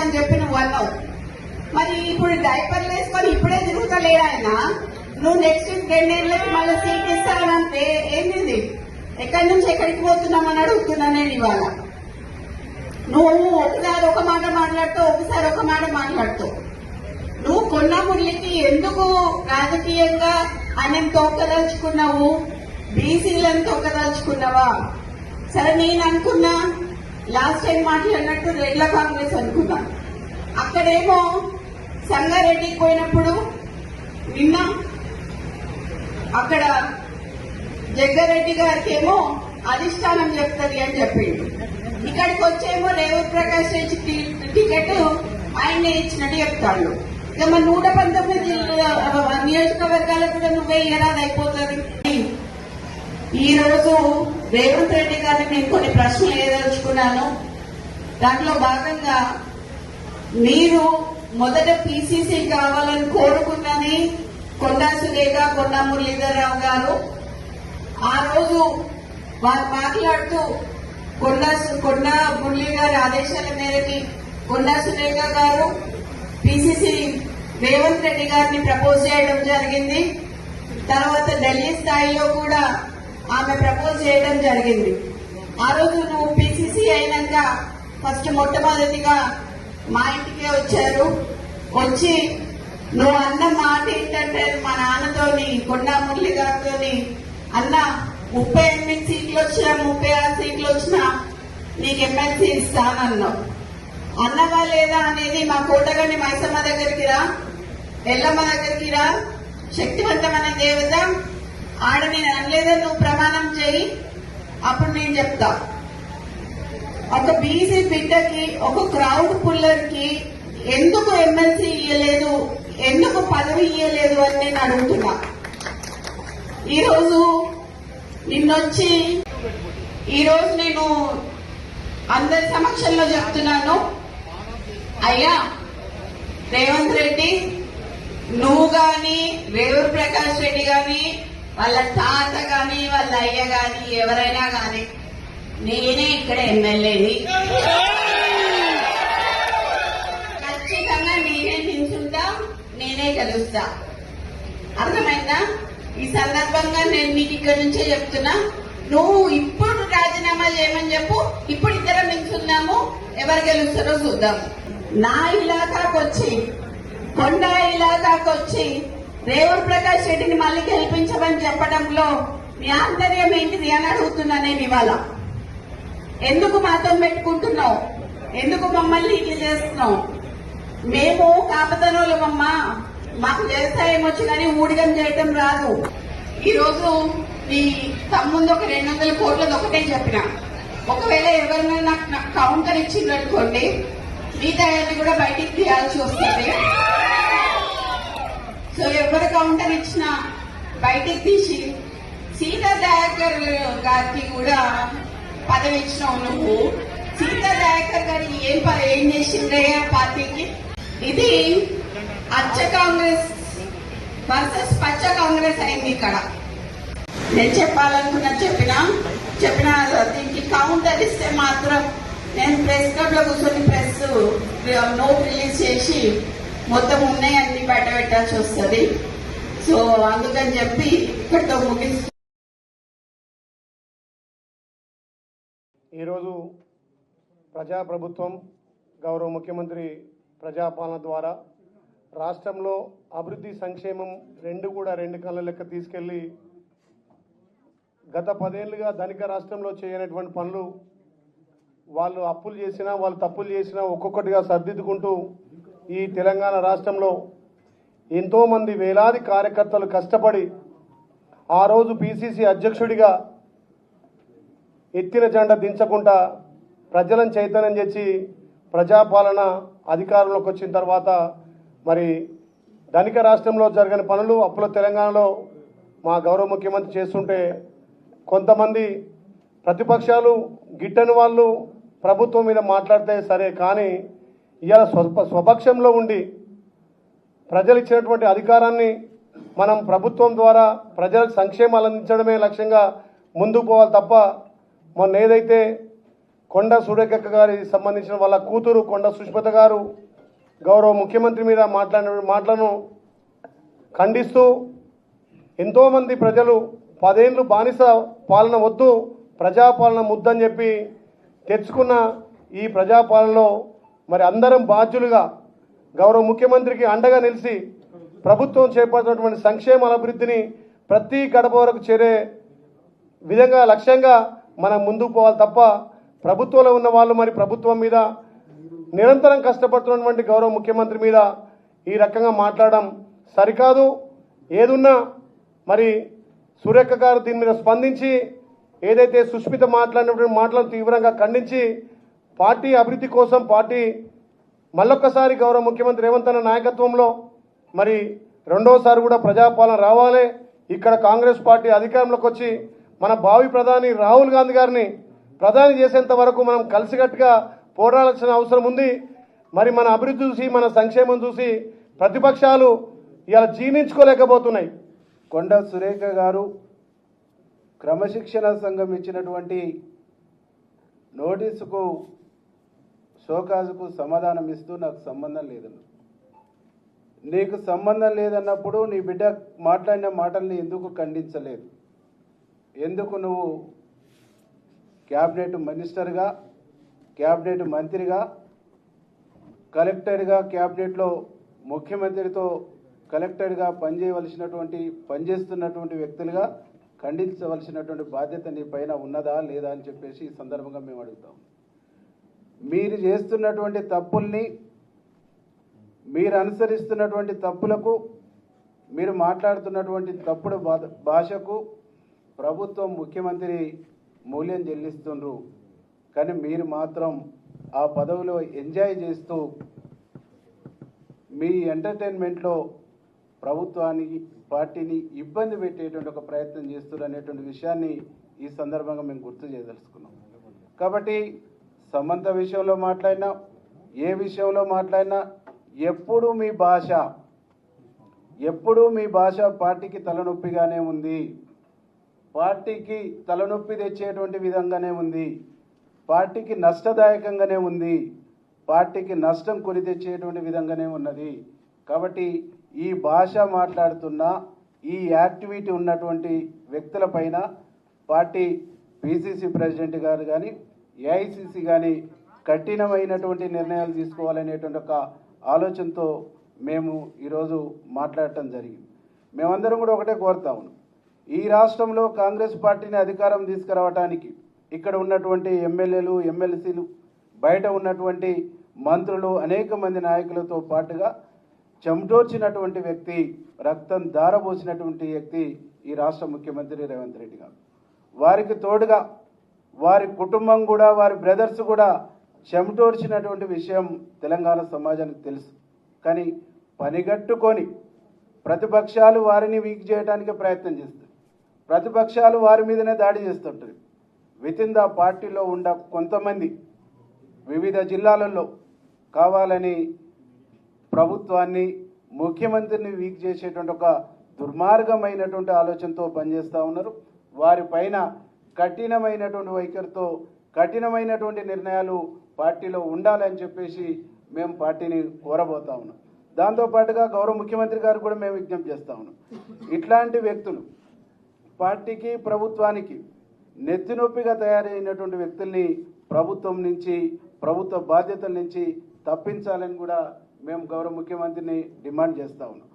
అని చెప్పి నువ్వు అన్నావు. మరి ఇప్పుడు డైపర్లు వేసుకొని ఇప్పుడే తిరుగుతలేడు ఆయన. నువ్వు నెక్స్ట్ 2 ఏళ్ళకి మళ్ళీ సీట్ ఇస్తానంటే ఏంది? ఎక్కడి నుంచి ఎక్కడికి పోతున్నామని అడుగుతున్నా నేను ఇవాళ. నువ్వు ఒకసారి ఒక మాట మాట్లాడుతావు, ఒకసారి ఒక మాట మాట్లాడుతావు. నువ్వు కొన్న మురళికి ఎందుకు రాజకీయంగా ఆయన తోకదలుచుకున్నావు? బీసీలను తోకదలుచుకున్నావా? సరే, నేను అనుకున్నా లాస్ట్ టైం మాట్లాడినట్టు రెడ్ల కాంగ్రెస్ అనుకున్నా. అక్కడేమో సంగారెడ్డికి పోయినప్పుడు నిన్న అక్కడ జగ్గారెడ్డి గారికి ఏమో అధిష్టానం చెప్తుంది అని చెప్పిండు. ఇక్కడికి వచ్చేమో రేవంత్ ప్రకాష్ రెడ్డి టికెట్ ఆయన్నే ఇచ్చినట్టు చెప్తాడు. ఇక మరి 119 నియోజకవర్గాలకు కూడా నువ్వే ఇయరాది అయిపోతుంది. ఈ రోజు రేవంత్ రెడ్డి గారిని నేను కొన్ని ప్రశ్నలు ఏదలుచుకున్నాను. దాంట్లో భాగంగా మీరు మొదట పిసిసి కావాలని కోరుకున్నది కొండా సురేఖ, కొండా మురళీధరరావు గారు. ఆ రోజు వారు మాట్లాడుతూ కొండా మురళీ గారి ఆదేశాల మేరకి కొండా సురేఖ గారు పిసిసి రేవంత్ రెడ్డి గారిని ప్రపోజ్ చేయడం జరిగింది. తర్వాత ఢిల్లీ స్థాయిలో కూడా ఆమె ప్రపోజ్ చేయడం జరిగింది. ఆ రోజు నువ్వు పిసిసి అయినాక ఫస్ట్ మొట్టమొదటిగా మా ఇంటికే వచ్చారు. వచ్చి నువ్వు అన్న మాట ఏంటంటే మా నాన్నతోని కొండా మురళి గారితోని అన్న 38 సీట్లు వచ్చినా 36 సీట్లు వచ్చినా నీకు ఎమ్మెల్సీ ఇస్తానన్నావు. అన్నవా లేదా అనేది మా కోటగండి మైసమ్మ దగ్గరికి రా, ఎల్లమ్మ దగ్గరికి రా, శక్తివంతమైన దేవత ఆడ నేను అనలేదని నువ్వు ప్రమాణం చేయి, అప్పుడు నేను చెప్తా. ఒక బీసీ బిడ్డకి, ఒక క్రౌడ్ పుల్లర్ కి ఎందుకు ఎమ్మెల్సీ ఇయ్యలేదు, ఎందుకు పదవి ఇయ్యలేదు అని నేను అడుగుతున్నా. ఈరోజు నేను అందరి సమక్షంలో చెప్తున్నాను, అయ్యా రేవంత్ రెడ్డి, నువ్వు గాని రేవంత్ ప్రకాష్ రెడ్డి గాని వాళ్ళ తాత గాని వాళ్ళ అయ్య గాని ఎవరైనా గాని నేనే ఇక్కడ ఎమ్మెల్యేని, ఖచ్చితంగా నేనే నిల్చుంటా, నేనే గెలుస్తా. అర్థమైందా? ఈ సందర్భంగా నేను మీకు ఇక్కడ నుంచే చెప్తున్నా, నువ్వు ఇప్పుడు రాజీనామా చేయమని చెప్పు, ఇప్పుడు ఇద్దరం నిల్చున్నాము, ఎవరు గెలుస్తారో చూద్దాము. నా ఇలాకాకు వచ్చి, కొండా ఇలాకాకు వచ్చి రేవంత్ ప్రకాష్ రెడ్డిని మళ్ళీ గెలిపించమని చెప్పడంలో మీ ఆంతర్యం ఏంటిది అని అడుగుతున్నా నేను ఇవాళ. ఎందుకు మాతో పెట్టుకుంటున్నావు? ఎందుకు మమ్మల్ని ఇట్లా చేస్తున్నావు? మేము కాపతనోళ్ళమమ్మా, మాకు వ్యవసాయం వచ్చి కానీ ఊడిగం చేయటం రాదు. ఈ రోజు మీ తమ్ముందు ఒక 200 కోట్లది ఒకటే చెప్పిన, ఒకవేళ ఎవరైనా నాకు కౌంటర్ ఇచ్చిందనుకోండి మిగతా కూడా బయటికి తీయాల్సి వస్తుంది. సో ఎవరు కౌంటర్ ఇచ్చినా బయటికి తీసి సీతా దయాకర్ గారికి కూడా పదవి ఇచ్చినావు నువ్వు. సీతా దయాకర్ గారికి ఏం చేసిందే పార్టీకి? ఇది అచ్చ కాంగ్రెస్ వర్సెస్ పచ్చ కాంగ్రెస్ అయింది ఇక్కడ. నేను చెప్పాలనుకున్నా చెప్పిన దీనికి కౌంటర్ ఇస్తే మాత్రం నేను ప్రెస్ క్లబ్ లో కూర్చొని ప్రెస్ నోట్ రిలీజ్ చేసి మొత్తం ఉన్నాయన్నీ బయట పెట్టాల్సి వస్తుంది. సో అందుకని చెప్పి ఇక్కడితో ముగిస్తూ ఈరోజు ప్రజాప్రభుత్వం, గౌరవ ముఖ్యమంత్రి ప్రజాపాలన ద్వారా రాష్ట్రంలో అభివృద్ధి, సంక్షేమం రెండు కళ్ళ లెక్క తీసుకెళ్లి గత 10 ఏళ్లుగా ధనిక రాష్ట్రంలో చేయనటువంటి పనులు, వాళ్ళు అప్పులు చేసినా, వాళ్ళు తప్పులు చేసినా ఒక్కొక్కటిగా సర్దిద్దుకుంటూ ఈ తెలంగాణ రాష్ట్రంలో ఎంతోమంది వేలాది కార్యకర్తలు కష్టపడి ఆ రోజు పిసిసి అధ్యక్షుడిగా ఎత్తిన జెండా దించకుండా ప్రజలను చైతన్యం చేసి ప్రజాపాలన అధికారంలోకి వచ్చిన తర్వాత మరి ధనిక రాష్ట్రంలో జరగని పనులు అప్పుల తెలంగాణలో మా గౌరవ ముఖ్యమంత్రి చేస్తుంటే కొంతమంది ప్రతిపక్షాలు గిట్టని వాళ్ళు ప్రభుత్వం మీద మాట్లాడితే సరే, కానీ ఇవాళ స్వపక్షంలో ఉండి ప్రజలు ఇచ్చినటువంటి అధికారాన్ని మనం ప్రభుత్వం ద్వారా ప్రజలకు సంక్షేమాలు అందించడమే లక్ష్యంగా ముందుకు పోవాలి తప్ప మొన్న ఏదైతే కొండ సురేఖ గారి సంబంధించిన వాళ్ళ కూతురు కొండ సుష్మిత గారు గౌరవ ముఖ్యమంత్రి మీద మాట్లాడిన మాటలను ఖండిస్తూ ఎంతోమంది ప్రజలు 10 ఏళ్ళు బానిస పాలన వద్దు ప్రజాపాలన ముద్దని చెప్పి తెచ్చుకున్న ఈ ప్రజాపాలనలో మరి అందరం బాధ్యులుగా గౌరవ ముఖ్యమంత్రికి అండగా నిలిచి ప్రభుత్వం చేపట్టినటువంటి సంక్షేమ అభివృద్ధిని ప్రతి గడప వరకు చేరే విధంగా లక్ష్యంగా మనం ముందుకు పోవాలి తప్ప ప్రభుత్వంలో ఉన్న వాళ్ళు మరి ప్రభుత్వం మీద నిరంతరం కష్టపడుతున్నటువంటి గౌరవ ముఖ్యమంత్రి మీద ఈ రకంగా మాట్లాడడం సరికాదు. ఏదున్నా మరి సురేఖ గారు దీని మీద స్పందించి ఏదైతే సుష్మిత మాట్లాడినటువంటి మాటలను తీవ్రంగా ఖండించి పార్టీ అభివృద్ధి కోసం పార్టీ మళ్ళొక్కసారి గౌరవ ముఖ్యమంత్రి రేవంత్ అన్న నాయకత్వంలో మరి రెండోసారి కూడా ప్రజాపాలన రావాలి. ఇక్కడ కాంగ్రెస్ పార్టీ అధికారంలోకి వచ్చి మన భావి ప్రధాని రాహుల్ గాంధీ గారిని ప్రధాని చేసేంత వరకు మనం కలిసికట్టుగా పోరాడాల్సిన అవసరం ఉంది. మరి మన అభివృద్ధి చూసి మన సంక్షేమం చూసి ప్రతిపక్షాలు ఇలా జీర్ణించుకోలేకపోతున్నాయి. కొండ సురేఖ గారు క్రమశిక్షణ సంఘం ఇచ్చినటువంటి నోటీసుకు షోకాజుకు సమాధానం ఇస్తూ నాకు సంబంధం లేదన్న. నీకు సంబంధం లేదన్నప్పుడు నీ బిడ్డ మాట్లాడిన మాటల్ని ఎందుకు ఖండించలేదు? ఎందుకు నువ్వు క్యాబినెట్ మినిస్టర్గా, క్యాబినెట్ మంత్రిగా, కలెక్టర్గా, క్యాబినెట్లో ముఖ్యమంత్రితో కలెక్టర్గా పనిచేస్తున్నటువంటి వ్యక్తులుగా ఖండించవలసినటువంటి బాధ్యత నీ పైన ఉన్నదా లేదా అని చెప్పేసి ఈ సందర్భంగా మేము అడుగుతాం. మీరు చేస్తున్నటువంటి తప్పుల్ని, మీరు అనుసరిస్తున్నటువంటి తప్పులకు, మీరు మాట్లాడుతున్నటువంటి తప్పుడు భాషకు ప్రభుత్వం, ముఖ్యమంత్రి మూల్యం చెల్లిస్తుండ్రు. కానీ మీరు మాత్రం ఆ పదవిలో ఎంజాయ్ చేస్తూ మీ ఎంటర్టైన్మెంట్లో ప్రభుత్వానికి, పార్టీని ఇబ్బంది పెట్టేటువంటి ఒక ప్రయత్నం చేస్తున్నారు అనేటువంటి విషయాన్ని ఈ సందర్భంగా మేము గుర్తు చేయదలుచుకున్నాం. కాబట్టి సమంత విషయంలో మాట్లాడినా, ఏ విషయంలో మాట్లాడినా ఎప్పుడూ మీ భాష పార్టీకి తలనొప్పిగానే ఉంది, పార్టీకి తలనొప్పి తెచ్చేటువంటి విధంగానే ఉంది, పార్టీకి నష్టదాయకంగానే ఉంది, పార్టీకి నష్టం కొని తెచ్చేటువంటి విధంగానే ఉన్నది. కాబట్టి ఈ భాష మాట్లాడుతున్న, ఈ యాక్టివిటీ ఉన్నటువంటి వ్యక్తులపైన పార్టీ పిసిసి ప్రెసిడెంట్ గారు కానీ, ఏఐసిసి కానీ కఠినమైనటువంటి నిర్ణయాలు తీసుకోవాలనేటువంటి ఒక ఆలోచనతో మేము ఈరోజు మాట్లాడటం జరిగింది. మేమందరం కూడా ఒకటే కోరుతా ఉన్నాం. ఈ రాష్ట్రంలో కాంగ్రెస్ పార్టీని అధికారం తీసుకురావడానికి ఇక్కడ ఉన్నటువంటి ఎమ్మెల్యేలు, ఎమ్మెల్సీలు, బయట ఉన్నటువంటి మంత్రులు, అనేక మంది నాయకులతో పాటుగా చెమటోర్చినటువంటి వ్యక్తి, రక్తం ధారపోసినటువంటి వ్యక్తి ఈ రాష్ట్ర ముఖ్యమంత్రి రేవంత్ రెడ్డి గారు. వారికి తోడుగా వారి కుటుంబం కూడా, వారి బ్రదర్స్ కూడా చెమటోర్చినటువంటి విషయం తెలంగాణ సమాజానికి తెలుసు. కానీ పనిగట్టుకొని ప్రతిపక్షాలు వారిని వీక్ చేయడానికి ప్రయత్నం చేస్తారు, ప్రతిపక్షాలు వారి మీదనే దాడి చేస్తుంటారు. వితిన్ ద పార్టీలో ఉన్న కొంతమంది వివిధ జిల్లాలలో కావాలని ప్రభుత్వాన్ని, ముఖ్యమంత్రిని వీక్ చేసేటువంటి ఒక దుర్మార్గమైనటువంటి ఆలోచనతో పనిచేస్తూ ఉన్నారు. వారిపైన కఠినమైనటువంటి వైఖరితో కఠినమైనటువంటి నిర్ణయాలు పార్టీలో ఉండాలని చెప్పేసి మేము పార్టీని కోరబోతా ఉన్నాం. దాంతోపాటుగా గౌరవ ముఖ్యమంత్రి గారు కూడా మేము విజ్ఞప్తి చేస్తూ ఉన్నాం. ఇట్లాంటి వ్యక్తులు పార్టీకి, ప్రభుత్వానికి నెత్తినొప్పిగా తయారైనటువంటి వ్యక్తుల్ని ప్రభుత్వం నుంచి, ప్రభుత్వ బాధ్యతల నుంచి తప్పించాలని కూడా మేము గౌరవ ముఖ్యమంత్రిని డిమాండ్ చేస్తూ ఉన్నాం.